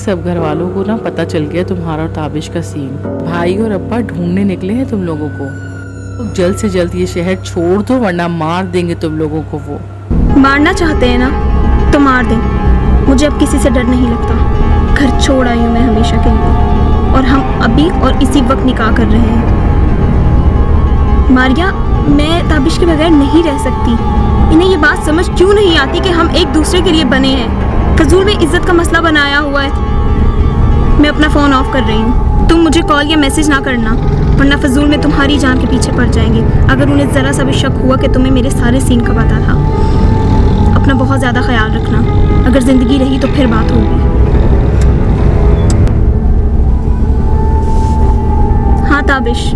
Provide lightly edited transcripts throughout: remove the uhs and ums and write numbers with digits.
सब घर वालों को ना पता चल गया तुम्हारा और ताबिश का सीन। भाई और अब्बा ढूंढने निकले हैं तुम लोगों को। तो जल्द से जल्द ये शहर छोड़ दो वरना मार देंगे तुम लोगों को वो। मारना चाहते हैं ना तो मार दें, मुझे अब किसी से डर नहीं लगता। घर छोड़ आई हूँ मैं हमेशा के लिए और हम अभी और इसी वक्त निकाह कर रहे हैं। मारिया, मैं ताबिश के बगैर नहीं रह सकती। इन्हें ये बात समझ क्यों नहीं आती कि हम एक दूसरे के लिए बने हैं। फजूल में इज्जत का मसला बनाया हुआ है। मैं अपना फ़ोन ऑफ कर रही हूँ। तुम मुझे कॉल या मैसेज ना करना वरना फजूल में तुम्हारी जान के पीछे पड़ जाएंगे। अगर उन्हें ज़रा सा भी शक हुआ कि तुम्हें मेरे सारे सीन का पता था। अपना बहुत ज़्यादा ख्याल रखना। अगर ज़िंदगी रही तो फिर बात होगी। हाँ ताबिश,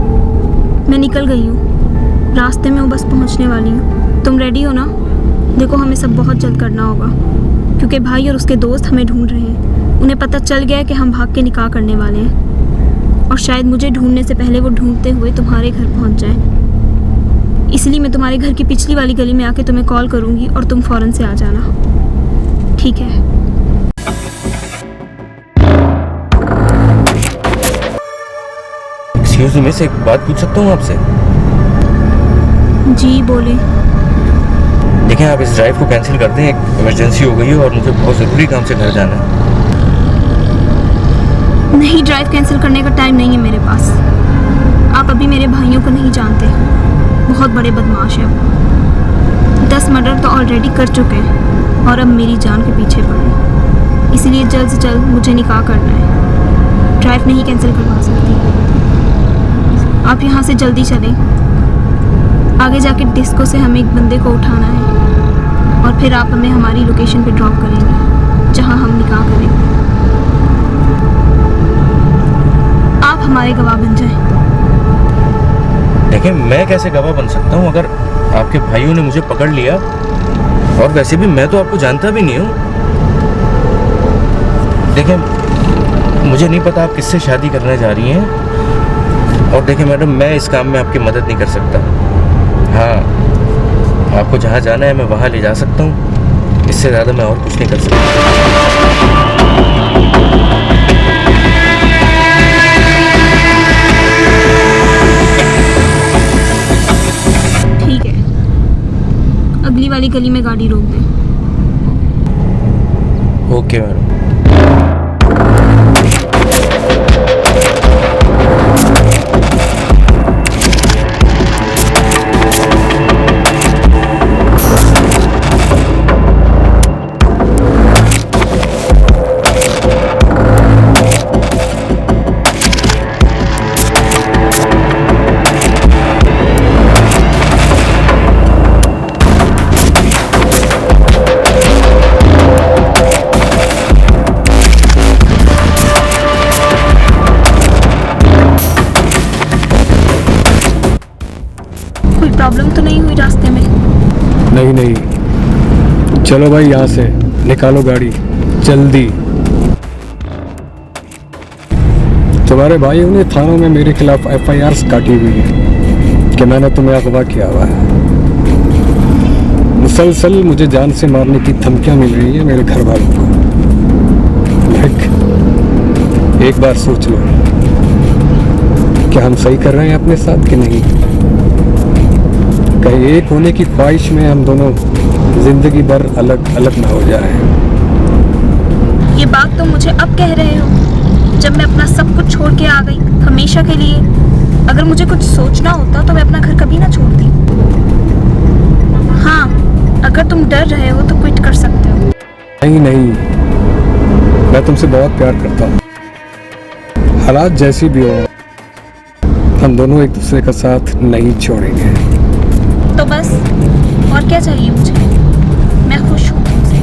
मैं निकल गई हूँ। रास्ते में हूँ, बस पहुँचने वाली हूँ। तुम रेडी हो ना? देखो हमें सब बहुत जल्द करना होगा क्योंकि भाई और उसके दोस्त हमें ढूंढ रहे हैं। उन्हें पता चल गया है कि हम भाग के निकाह करने वाले हैं और शायद मुझे ढूंढने से पहले वो ढूंढते हुए तुम्हारे घर पहुंच जाए। इसलिए मैं तुम्हारे घर की पिछली वाली गली में आके तुम्हें कॉल करूंगी और तुम फ़ौरन से आ जाना, ठीक है? एक्सक्यूज मी, से एक बात पूछ सकता हूँ आपसे? जी बोले। देखें, आप इस ड्राइव को कैंसिल कर दें। एक इमरजेंसी हो गई है और मुझे बहुत ज़रूरी काम से घर जाना है। नहीं, ड्राइव कैंसिल करने का टाइम नहीं है मेरे पास। आप अभी मेरे भाइयों को नहीं जानते, बहुत बड़े बदमाश हैं वो। 10 मर्डर तो ऑलरेडी कर चुके हैं और अब मेरी जान के पीछे पड़े। इसलिए जल्द से जल्द मुझे निकाह करना है। ड्राइव नहीं कैंसिल करवा सकती। आप यहाँ से जल्दी चलें। आगे जाके डिस्को से हमें एक बंदे को उठाना है और फिर आप हमें हमारी लोकेशन पे ड्रॉप करेंगे जहाँ हम निकाह करेंगे। आप हमारे गवाह बन जाएं। देखिए, मैं कैसे गवाह बन सकता हूँ अगर आपके भाइयों ने मुझे पकड़ लिया? और वैसे भी मैं तो आपको जानता भी नहीं हूँ। देखिए, मुझे नहीं पता आप किससे शादी करने जा रही हैं। और देखिए मैडम, मैं इस काम में आपकी मदद नहीं कर सकता। हाँ, आपको जहाँ जाना है मैं वहाँ ले जा सकता हूँ। इससे ज़्यादा मैं और कुछ नहीं कर सकता। ठीक है, अगली वाली गली में गाड़ी रोक दें। Okay madam. प्रॉब्लम तो नहीं हुई रास्ते में? नहीं, चलो भाई यहाँ से निकालो गाड़ी जल्दी। तुम्हारे भाइयों ने थानों में मेरे खिलाफ FIRs काटी हुई है कि मैंने तुम्हें अगवा किया हुआ है। मुसलसल मुझे जान से मारने की धमकियां मिल रही है मेरे घर वालों को। एक बार सोच लो, क्या हम सही कर रहे हैं अपने साथ कि नहीं? कहीं एक होने की ख्वाहिश में हम दोनों जिंदगी भर अलग अलग ना हो जाएं। ये बात तो मुझे अब कह रहे हो जब मैं अपना सब कुछ छोड़ के आ गई हमेशा के लिए। अगर मुझे कुछ सोचना होता तो मैं अपना घर कभी ना छोड़ती। हाँ, अगर तुम डर रहे हो तो क्विट कर सकते हो। नहीं, मैं तुमसे बहुत प्यार करता हूँ। हालात जैसी भी हो, हम दोनों एक दूसरे का साथ नहीं छोड़ेंगे। तो बस और क्या चाहिए मुझे? मैं खुश हूँ तुमसे।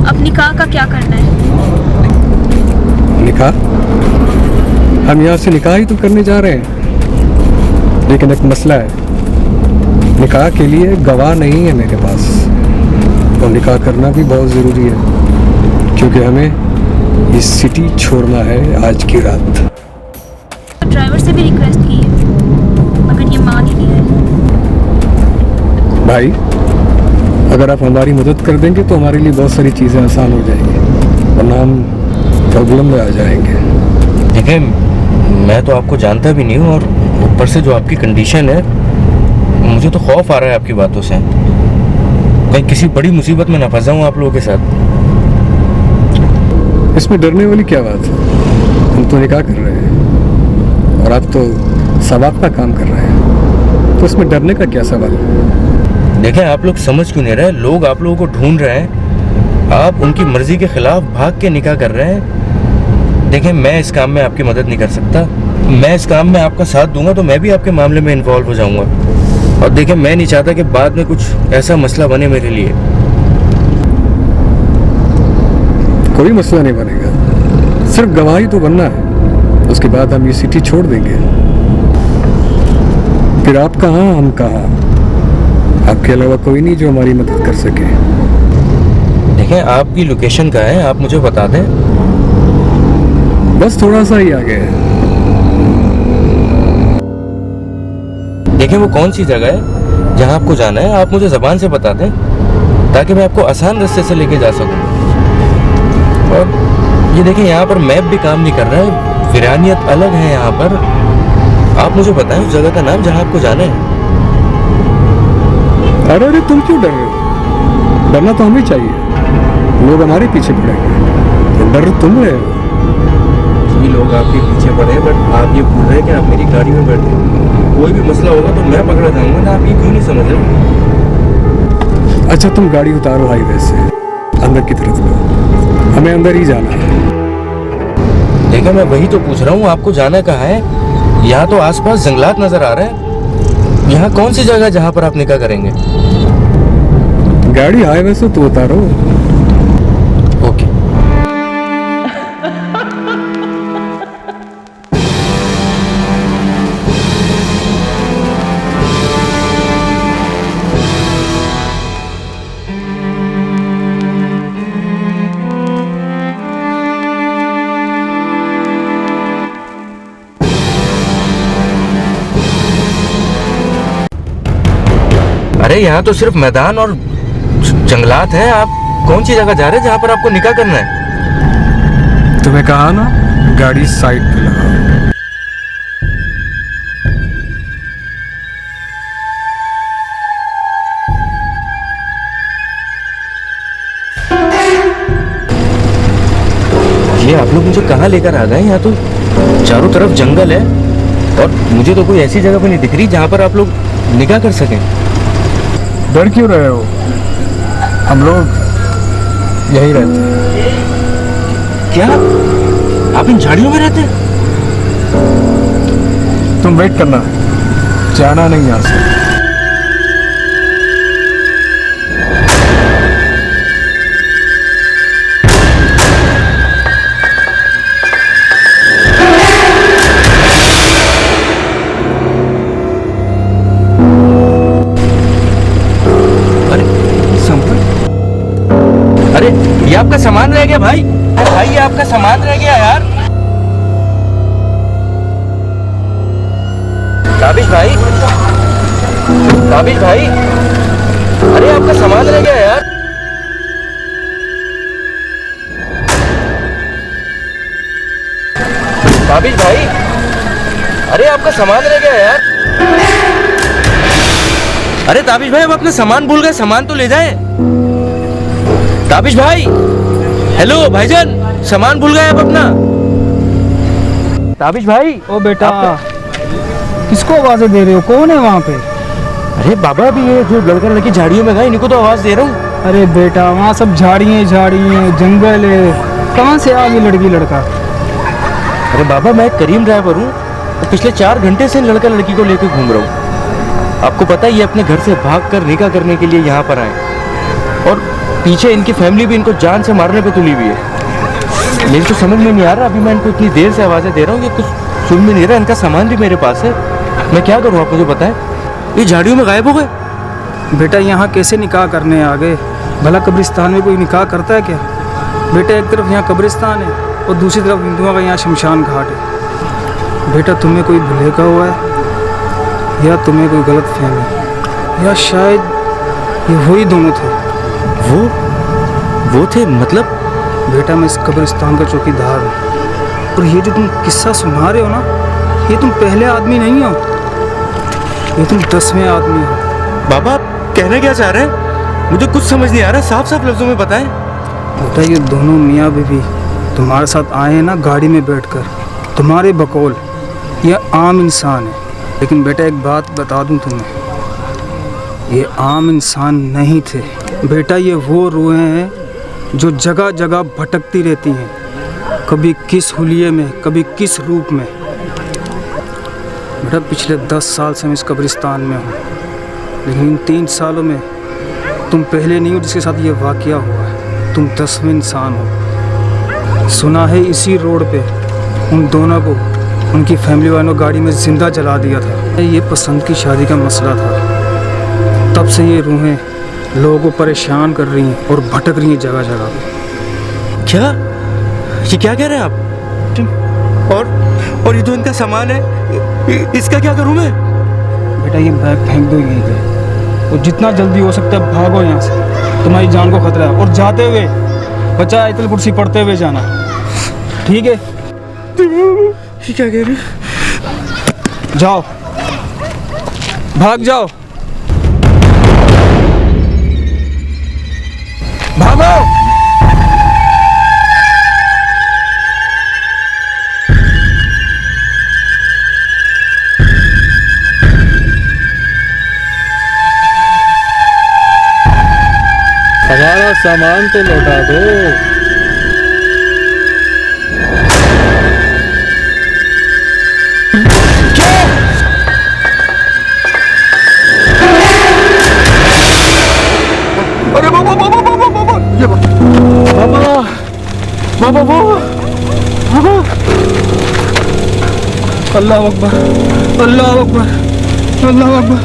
अब निकाह का क्या करना है? निकाह? हम यहाँ से निकाह ही तो करने जा रहे हैं, लेकिन एक मसला है। निकाह के लिए गवाह नहीं है मेरे पास और निकाह करना भी बहुत ज़रूरी है क्योंकि हमें ये सिटी छोड़ना है आज की रात। ड्राइवर से भी रिक्वेस्ट की है, मगर ये मान ही नहीं रहे। भाई, अगर आप हमारी मदद कर देंगे तो हमारे लिए बहुत सारी चीज़ें आसान हो जाएंगी, वरना हम प्रॉब्लम में आ जाएंगे। देखिए मैं तो आपको जानता भी नहीं हूँ, और ऊपर से जो आपकी कंडीशन है, मुझे तो खौफ आ रहा है आपकी बातों से। कहीं किसी बड़ी मुसीबत में ना फंसा हूँ आप लोगों के साथ। इसमें डरने वाली क्या बात है? हम तो निकाह कर रहे हैं और आप तो सवाब का काम कर रहे हैं, तो इसमें डरने का क्या सवाल है? देखें आप लोग समझ क्यों नहीं रहे, लोग आप लोगों को ढूंढ रहे हैं, आप उनकी मर्जी के खिलाफ भाग के निकाह कर रहे हैं। देखें मैं इस काम में आपकी मदद नहीं कर सकता। मैं इस काम में आपका साथ दूंगा तो मैं भी आपके मामले में इन्वॉल्व हो जाऊंगा, और देखें मैं नहीं चाहता कि बाद में कुछ ऐसा मसला बने मेरे लिए। कोई मसला नहीं बनेगा, सिर्फ गवाही तो बनना है, उसके बाद हम ये सिटी छोड़ देंगे। फिर आप कहाँ हम कहाँ, आपके अलावा कोई नहीं जो हमारी मदद कर सके। देखें आपकी लोकेशन कहाँ है, आप मुझे बता दें। बस थोड़ा सा ही आगे है। देखें वो कौन सी जगह है जहाँ आपको जाना है, आप मुझे ज़बान से बता दें ताकि मैं आपको आसान रास्ते से लेके जा सकूं। और ये देखें यहाँ पर मैप भी काम नहीं कर रहा है, वीरानियत अलग है यहाँ पर। आप मुझे बताएं उस जगह का नाम जहाँ आपको जाना है। अरे अरे तुम क्यों डर रहे हो? डरना तो हमें चाहिए, लोग हमारे पीछे पड़ेंगे, तो डर तुम रहे हो। सभी लोग आपके पीछे पड़े हैं, बट आप ये भूल रहे हैं कि आप मेरी गाड़ी में बैठे हैं। कोई भी मसला होगा तो मैं पकड़ा जाऊंगा ना, आप ये क्यों नहीं समझ रहे? अच्छा तुम गाड़ी उतारो हाईवे से, अंदर की तरफ लो, हमें अंदर ही जाना है। देखा मैं वही तो पूछ रहा हूँ, आपको जाना कहाँ है? यहाँ तो आसपास जंगलात नजर आ रहे हैं। यहाँ कौन सी जगह जहाँ पर आप निकाह करेंगे? गाड़ी हाईवे से तो उतारो। ओके। अरे यहाँ तो सिर्फ मैदान और जंगलात हैं, आप कौन सी जगह जा रहे हैं जहाँ पर आपको निकाह करना है? तुम्हें कहा ना गाड़ी साइड पे लगाओ। ये आप लोग मुझे कहाँ लेकर आ गए? यहाँ तो चारों तरफ जंगल है और मुझे तो कोई ऐसी जगह भी नहीं दिख रही जहाँ पर आप लोग निकाह कर सकें। डर क्यों रहे हो? हम लोग यही रहते हैं। क्या आप इन झाड़ियों में रहते हैं? तुम वेट करना, जाना नहीं यहाँ से। अरे ये आपका सामान रह गया भाई। भाई ये आपका सामान रह गया यार। ताबिश भाई, ताबिश भाई, अरे आपका सामान रह गया यार। ताबिश भाई, अरे आपका सामान रह गया यार। अरे ताबिश भाई, अब अपना सामान भूल गए, सामान तो ले जाएं। ताबिश भाई, हेलो भाईजान, सामान भूल गए आप अपना। ताबिश भाई। ओ बेटा, किसको आवाजें दे रहे हो? कौन है वहाँ पे? अरे बाबा, अभी ये जो लड़का लड़की झाड़ियों में गए, इनको तो आवाज दे रहा हूँ। अरे बेटा, वहाँ सब झाड़ियाँ झाड़ियाँ, जंगल है, कहाँ से आ गई लड़की लड़का? अरे बाबा, मैं करीम ड्राइवर हूँ और पिछले 4 घंटे से लड़का लड़की को लेकर घूम रहा हूँ। आपको पता है ये अपने घर से भाग कर निकाह करने के लिए यहाँ पर आए, और पीछे इनकी फैमिली भी इनको जान से मारने पे तुली हुई है। मेरे को समझ में नहीं आ रहा, अभी मैं इनको इतनी देर से आवाज़ें दे रहा हूँ, ये कुछ सुन में नहीं रहा। इनका सामान भी मेरे पास है, मैं क्या करूँ आप मुझे बताएं। ये झाड़ियों में गायब हो गए। बेटा यहाँ कैसे निकाह करने आ गए? भला कब्रिस्तान में कोई निकाह करता है क्या? बेटा एक तरफ यहाँ कब्रिस्तान है और दूसरी तरफ हिंदुओं का यहाँ शमशान घाट है। बेटा तुम्हें कोई भुलेखा हुआ है या तुम्हें कोई गलत फहमी, या शायद ये वही दोनों थे। वो थे मतलब? बेटा मैं इस कब्रिस्तान का चौकीदार हूँ, और ये जो तुम किस्सा सुना रहे हो ना, ये तुम पहले आदमी नहीं हो, ये तुम 10वें आदमी हो। बाबा आप कहना क्या चाह रहे हैं? मुझे कुछ समझ नहीं आ रहा, साफ साफ लफ्जों में बताएं। बेटा ये दोनों मियाँ बीवी तुम्हारे साथ आए हैं ना गाड़ी में बैठकर, तुम्हारे बकौल ये आम इंसान है। लेकिन बेटा एक बात बता दूं तुम्हें, ये आम इंसान नहीं थे बेटा, ये वो रूहें हैं जो जगह जगह भटकती रहती हैं, कभी किस हुलिये में, कभी किस रूप में। बेटा पिछले 10 साल से मैं इस कब्रिस्तान में हूँ, लेकिन इन 3 सालों में तुम पहले नहीं हो जिसके साथ ये वाक़या हुआ है, तुम 10वें इंसान हो। सुना है इसी रोड पे उन दोनों को उनकी फैमिली वालों ने गाड़ी में ज़िंदा जला दिया था। ये पसंद की शादी का मसला था, तब से ये रूहें लोगों को परेशान कर रही हैं और भटक रही हैं जगह जगह पे। क्या ये क्या कह रहे हैं आप? और ये तो इनका सामान है, इसका क्या करूं मैं? बेटा ये बैग फेंक दो यहीं पे, और जितना जल्दी हो सकता है भागो यहाँ से, तुम्हारी जान को खतरा है। और जाते हुए बच्चा आयतल कुर्सी पढ़ते हुए जाना, ठीक है? ये क्या कह रहे हैं? जाओ, भाग जाओ, भागो। हमारा सामान तो लौटा दो। अरे बाबा बाबा बाबा बाबा, ये बाबा बाबा बाबा, अल्लाह अकबर, अल्लाह अकबर, अल्लाह अकबर,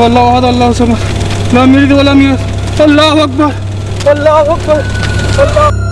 अल्लाह अहद, अल्लाह समद, ला मिर्द वला मियत, अल्लाह अकबर, अल्लाह अकबर, अल्लाह।